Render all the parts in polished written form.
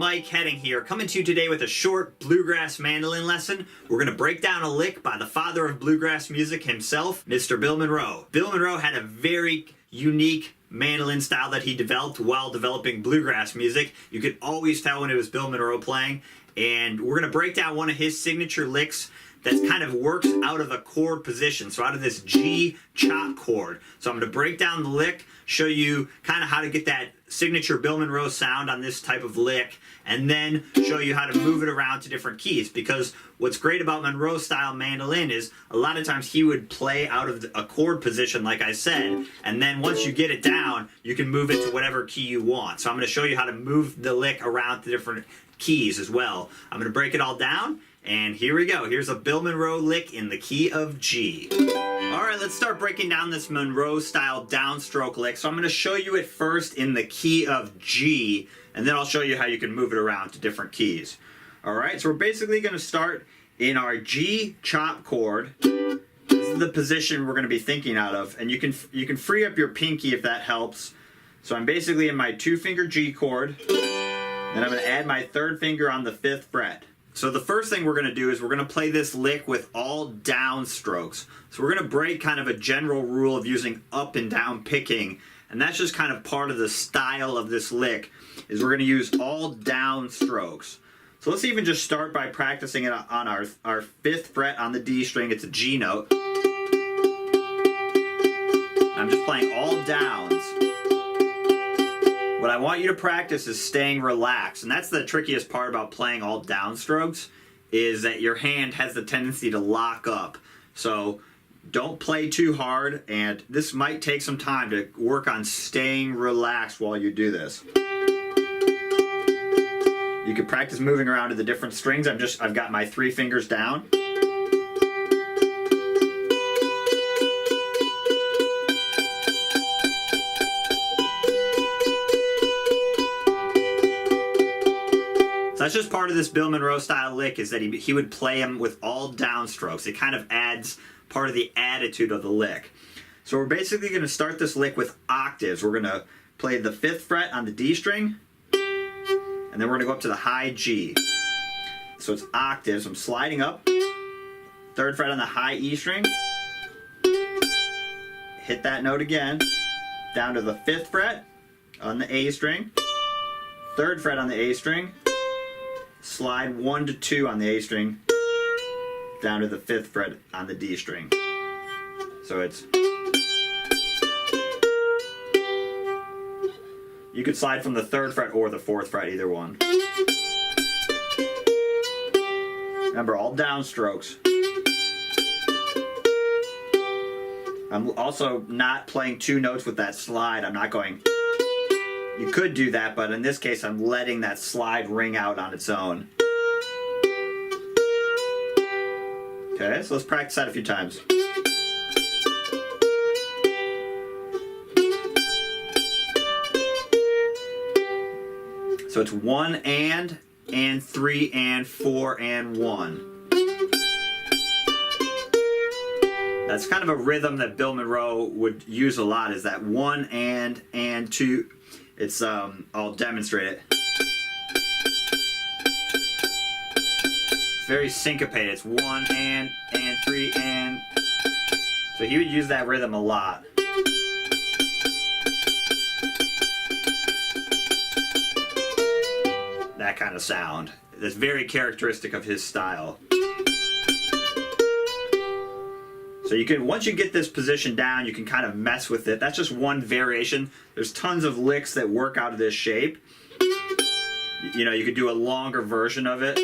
Mike Heading here, coming to you today with a short bluegrass mandolin lesson. We're going to break down a lick by the father of bluegrass music himself, Mr. Bill Monroe. Bill Monroe had a very unique mandolin style that he developed while developing bluegrass music. You could always tell when it was Bill Monroe playing, and we're going to break down one of his signature licks that kind of works out of a chord position, so out of this G chop chord. So I'm going to break down the lick, show you kind of how to get that signature Bill Monroe sound on this type of lick, and then show you how to move it around to different keys. Because what's great about Monroe-style mandolin is a lot of times he would play out of a chord position, like I said, and then once you get it down, you can move it to whatever key you want. So I'm going to show you how to move the lick around to different keys as well. I'm going to break it all down, and here we go. Here's a Bill Monroe lick in the key of G. Alright, let's start breaking down this Monroe-style downstroke lick. So I'm going to show you it first in the key of G, and then I'll show you how you can move it around to different keys. Alright, so we're basically going to start in our G chop chord. This is the position we're going to be thinking out of, and you can free up your pinky if that helps. So I'm basically in my 2-finger G chord, then I'm going to add my 3rd finger on the 5th fret. So the first thing we're going to do is we're going to play this lick with all down strokes. So we're going to break kind of a general rule of using up and down picking, and that's just kind of part of the style of this lick, is we're going to use all down strokes. So let's even just start by practicing it on our 5th fret on the D string. It's a G note. I'm just playing all downs. What I want you to practice is staying relaxed, and that's the trickiest part about playing all downstrokes, is that your hand has the tendency to lock up. So don't play too hard, and this might take some time to work on staying relaxed while you do this. You can practice moving around to the different strings. I've got my 3 fingers down. So that's just part of this Bill Monroe style lick, is that he would play them with all downstrokes. It kind of adds part of the attitude of the lick. So we're basically going to start this lick with octaves. We're going to play the 5th fret on the D string, and then we're going to go up to the high G. So it's octaves. I'm sliding up, 3rd fret on the high E string, hit that note again, down to the 5th fret on the A string, 3rd fret on the A string, slide 1 to 2 on the A string, down to the 5th fret on the D string. So it's... You could slide from the 3rd fret or the 4th fret, either one. Remember, all downstrokes. I'm also not playing 2 notes with that slide. I'm not going... You could do that, but in this case I'm letting that slide ring out on its own. Okay, so let's practice that a few times. So it's 1 and 3 and 4 and 1. That's kind of a rhythm that Bill Monroe would use a lot, is that 1 and 2. It's, I'll demonstrate it. It's very syncopated. It's 1 and 3 and. So he would use that rhythm a lot. That kind of sound. That's very characteristic of his style. So you can, once you get this position down, you can kind of mess with it. That's just one variation. There's tons of licks that work out of this shape. You know, you could do a longer version of it,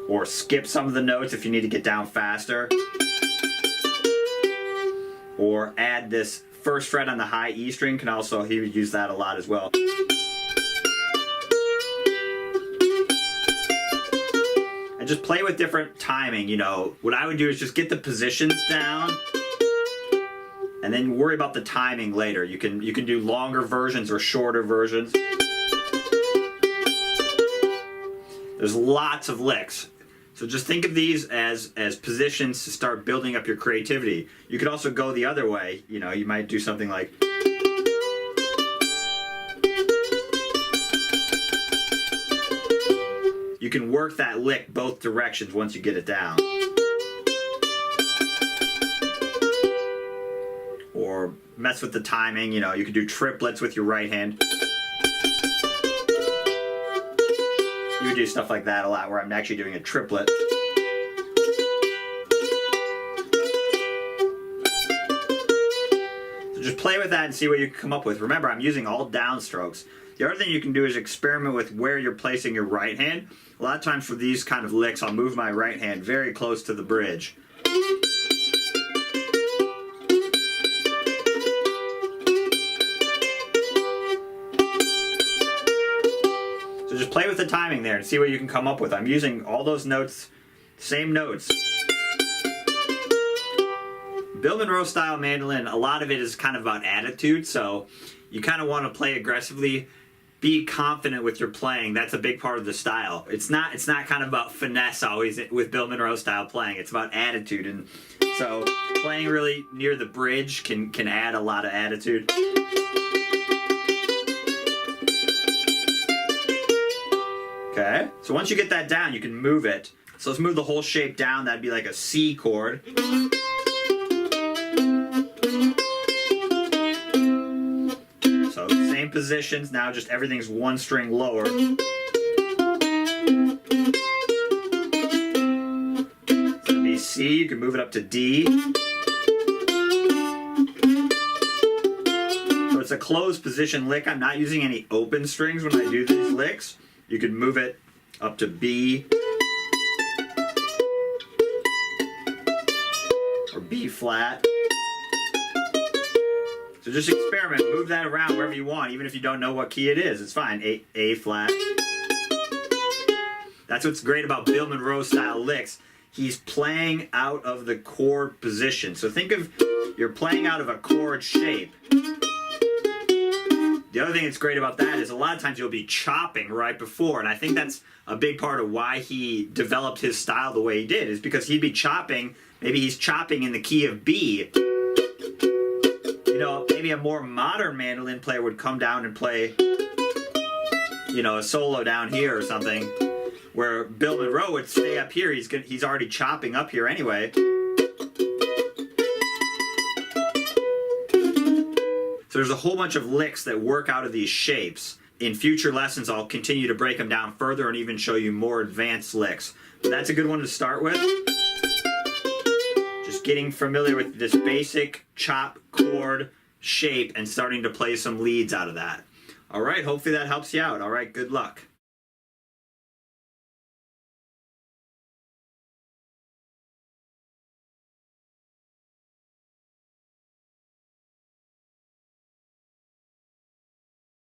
or skip some of the notes if you need to get down faster, or add this 1st fret on the high E string. Can also, he would use that a lot as well. And just play with different timing. You know, what I would do is just get the positions down, and then worry about the timing later. You can do longer versions or shorter versions. There's lots of licks. So just think of these as positions to start building up your creativity. You could also go the other way. You know, you might do something like... can work that lick both directions once you get it down. Or mess with the timing, you know, you can do triplets with your right hand. You would do stuff like that a lot where I'm actually doing a triplet. So just play with that and see what you can come up with. Remember, I'm using all downstrokes. The other thing you can do is experiment with where you're placing your right hand. A lot of times for these kind of licks, I'll move my right hand very close to the bridge. So just play with the timing there and see what you can come up with. I'm using all those notes, same notes. Bill Monroe style mandolin, a lot of it is kind of about attitude, so you kind of want to play aggressively. Be confident with your playing. That's a big part of the style. It's not kind of about finesse always with Bill Monroe style playing. It's about attitude, and so playing really near the bridge can add a lot of attitude. Okay, so once you get that down, you can move it. So let's move the whole shape down. That'd be like a C chord. So same positions, now just everything's one string lower. So it'd be C, you can move it up to D. So it's a closed position lick. I'm not using any open strings when I do these licks. You can move it up to B or B flat. So just experiment, move that around wherever you want, even if you don't know what key it is, it's fine. A flat. That's what's great about Bill Monroe style licks. He's playing out of the chord position. So think of, you're playing out of a chord shape. The other thing that's great about that is a lot of times you'll be chopping right before, and I think that's a big part of why he developed his style the way he did, is because he'd be chopping, maybe he's chopping in the key of B. You know, maybe a more modern mandolin player would come down and play, you know, a solo down here or something, where Bill Monroe would stay up here. He's already chopping up here anyway. So there's a whole bunch of licks that work out of these shapes. In future lessons, I'll continue to break them down further and even show you more advanced licks. But that's a good one to start with. Just getting familiar with this basic chop chord shape and starting to play some leads out of that. All right, hopefully that helps you out. All right, good luck.